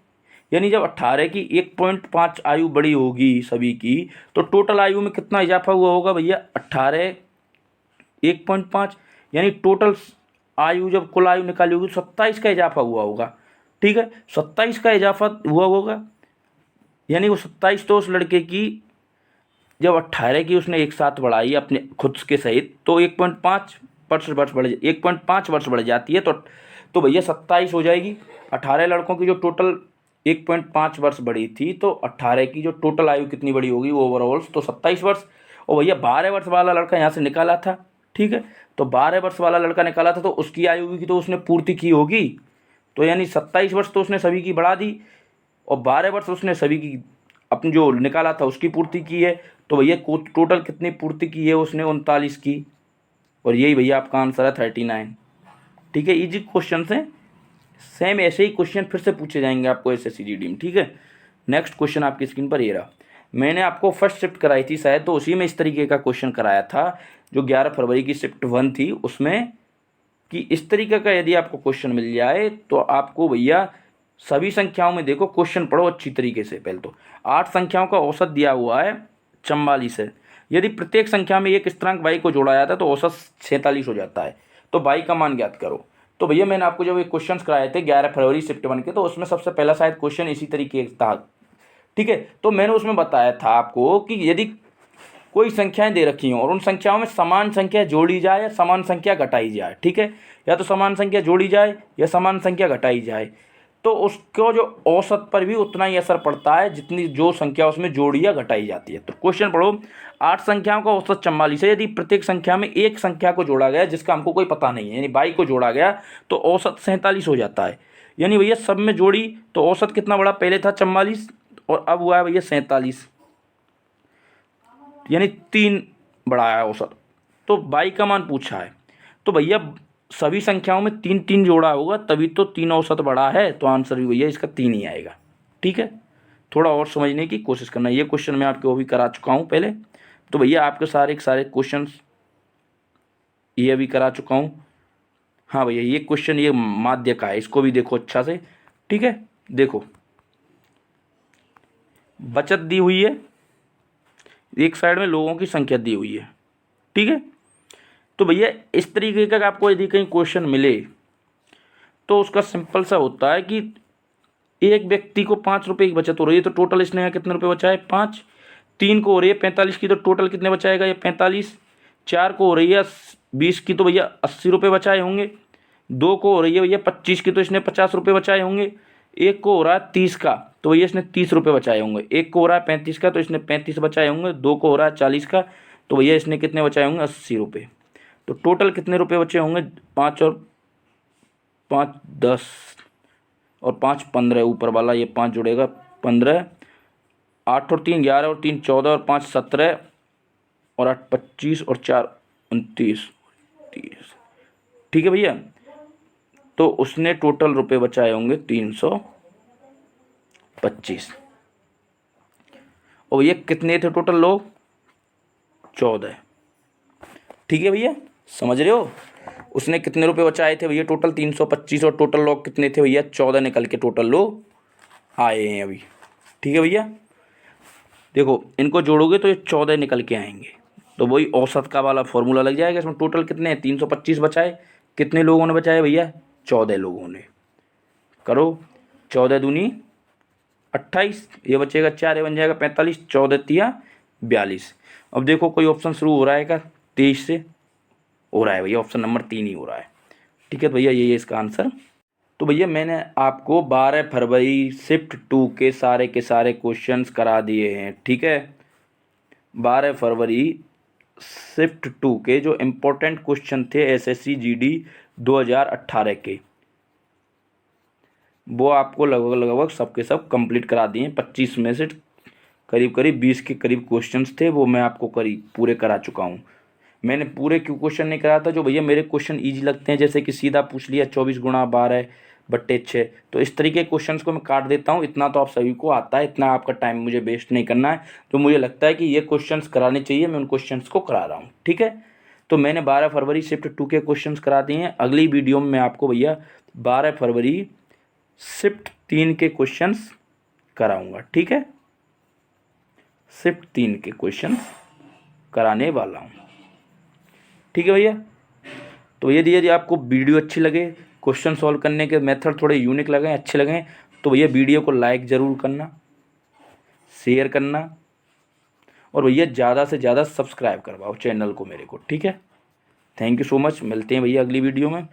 यानी जब 18 की 1.5 आयु बड़ी होगी सभी की, तो टोटल आयु में कितना इजाफा हुआ होगा भैया 18 1.5, यानी टोटल आयु जब कुल आयु निकाली होगी 27 का इजाफा हुआ होगा। ठीक है, 27 का इजाफा हुआ होगा, यानी वो 27 तो उस लड़के की जब 18 की उसने एक साथ बढ़ाई अपने खुद के सहित तो 1.5 वर्ष बढ़ जाती है, तो भैया 27 हो जाएगी। 18 लड़कों की जो टोटल 1.5 वर्ष बढ़ी थी, तो 18 की जो टोटल आयु कितनी बड़ी होगी ओवरऑल, तो 27 वर्ष। और भैया 12 वर्ष वाला लड़का यहाँ से निकाला था, ठीक है, तो 12 वर्ष वाला लड़का निकाला था, तो उसकी आयु की तो उसने पूर्ति की होगी, तो यानी 27 वर्ष तो उसने सभी की बढ़ा दी, और 12 वर्ष उसने सभी की अपनी जो निकाला था उसकी पूर्ति की है। तो भैया टोटल कितनी पूर्ति की है उसने? 39 की। और यही भैया आपका आंसर है 39। ठीक है, इजी क्वेश्चन है। सेम ऐसे ही क्वेश्चन फिर से पूछे जाएंगे आपको एसएससी जीडी में। ठीक है, नेक्स्ट क्वेश्चन आपकी स्क्रीन पर ये रहा। मैंने आपको फर्स्ट शिफ्ट कराई थी शायद, तो उसी में इस तरीके का क्वेश्चन कराया था जो 11 फरवरी की शिफ्ट 1 थी उसमें, कि इस तरीके का यदि आपको क्वेश्चन मिल जाए तो आपको भैया सभी संख्याओं में देखो क्वेश्चन पढ़ो अच्छी तरीके से। पहले तो 8 संख्याओं का औसत दिया हुआ है 44 है। यदि प्रत्येक संख्या में एक स्थिरांक y को जोड़ा जाता है तो औसत 47 हो जाता है। तो y का मान ज्ञात करो। तो भैया मैंने आपको जब ये क्वेश्चन कराए थे 11 फरवरी शिफ्ट 1 के, तो उसमें सबसे पहला शायद क्वेश्चन इसी तरीके था। ठीक है, तो मैंने उसमें बताया था आपको कि यदि कोई संख्याएं दे रखी हों और उन संख्याओं में समान संख्या जोड़ी जाए या समान संख्या घटाई जाए, ठीक है, या तो समान संख्या जोड़ी जाए या समान संख्या घटाई जाए, तो उसको जो औसत पर भी उतना ही असर पड़ता है जितनी जो संख्या उसमें जोड़ी या घटाई जाती है। तो क्वेश्चन पढ़ो, 8 संख्याओं का औसत 44 है। यदि प्रत्येक संख्या में एक संख्या को जोड़ा गया जिसका हमको कोई पता नहीं है, यानी 22 को जोड़ा गया तो औसत 47 हो जाता है। यानी भैया सब में जोड़ी तो औसत कितना बड़ा? पहले था 44 और अब हुआ है भैया 47, यानी 3 बढ़ाया है औसत। तो 22 का मान पूछा है, तो भैया सभी संख्याओं में 3 जोड़ा होगा तभी तो 3 औसत बढ़ा है, तो आंसर भी भैया इसका 3 ही आएगा। ठीक है, थोड़ा और समझने की कोशिश करना। ये क्वेश्चन मैं आपको वो भी करा चुका हूँ पहले, तो भैया आपके सारे क्वेश्चन ये भी करा चुका हूँ। हाँ भैया, ये क्वेश्चन ये माध्य का है, इसको भी देखो अच्छा से। ठीक है, देखो बचत दी हुई है, एक साइड में लोगों की संख्या दी हुई है। ठीक है, तो भैया इस तरीके का आपको यदि कहीं क्वेश्चन मिले तो उसका सिंपल सा होता है कि एक व्यक्ति को 5 रुपये की बचत हो रही है, तो टोटल इसने यहाँ कितने रुपये बचाए? 5। 3 को हो रही है 45 की, तो टोटल कितने बचाएगा? ये 45। 4 को हो रही है 20 की, तो भैया 80 रुपये बचाए होंगे। 2 को हो रही है भैया 25 की, तो इसने 50 रुपये बचाए होंगे। 1 को हो रहा है 30 का, तो भैया इसने 30 रुपये बचाए होंगे। 1 को हो रहा है 35 का, तो इसने 35 बचाए होंगे। 2 को हो रहा है 40 का, तो भैया इसने कितने बचाए होंगे? 80 रुपये। तो टोटल कितने रुपये बचे होंगे? 5 और 5 10 और 5 15, ऊपर वाला ये 5 जुड़ेगा 15, 8 और 3 11 और 3 14 और 5 17 और 8 25 और 4 29 30। ठीक है भैया, तो उसने टोटल रुपए बचाए होंगे 325। और ये कितने थे टोटल लोग? 14। ठीक है भैया, समझ रहे हो? उसने कितने रुपए बचाए थे भैया? टोटल 325, और टोटल लोग कितने थे भैया? 14 निकल के टोटल लोग आए हैं अभी। ठीक है भैया, देखो इनको जोड़ोगे तो ये 14 निकल के आएंगे, तो वही औसत का वाला फॉर्मूला लग जाएगा। इसमें टोटल कितने हैं? 325 बचाए। कितने लोगों ने बचाए भैया? 14 लोगों ने। करो 14 दूनी 28, ये बचेगा 4, ये बन जाएगा 45, 14 तिया 42। अब देखो कोई ऑप्शन शुरू हो रहा है क्या? 23 से हो रहा है भैया, ऑप्शन नंबर 3 ही हो रहा है। ठीक है भैया, ये इसका आंसर। तो भैया मैंने आपको 12 फरवरी शिफ्ट 2 के सारे क्वेश्चंस करा दिए हैं। ठीक है, 12 फरवरी शिफ्ट 2 के जो इम्पोर्टेंट क्वेश्चन थे एसएससी जीडी 2018 के, वो आपको लगभग सबके सब कंप्लीट करा दिए। 25 में से करीब 20 के करीब क्वेश्चंस थे, वो मैं आपको करीब पूरे करा चुका हूँ। मैंने पूरे क्यों क्वेश्चन नहीं कराया था? जो भैया मेरे क्वेश्चन इजी लगते हैं, जैसे कि सीधा पूछ लिया 24 गुणा 12/6, तो इस तरीके के क्वेश्चंस को मैं काट देता हूँ। इतना तो आप सभी को आता है, इतना आपका टाइम मुझे वेस्ट नहीं करना है। तो मुझे लगता है कि ये क्वेश्चंस कराने चाहिए, मैं उन क्वेश्चंस को करा रहा हूँ। ठीक है, तो मैंने 12 फरवरी शिफ्ट 2 के क्वेश्चंस करा दिए हैं। अगली वीडियो में मैं आपको भैया 12 फरवरी शिफ्ट 3 के क्वेश्चंस कराऊंगा। ठीक है, शिफ्ट 3 के क्वेश्चंस कराने वाला हूँ। ठीक है भैया, तो यदि आपको वीडियो अच्छी लगे, क्वेश्चन सॉल्व करने के मेथड थोड़े यूनिक लगे, अच्छे लगें, तो भैया वीडियो को लाइक ज़रूर करना, शेयर करना, और भैया ज़्यादा से ज़्यादा सब्सक्राइब करवाओ चैनल को मेरे को, ठीक है। थैंक यू सो मच, मिलते हैं भैया अगली वीडियो में।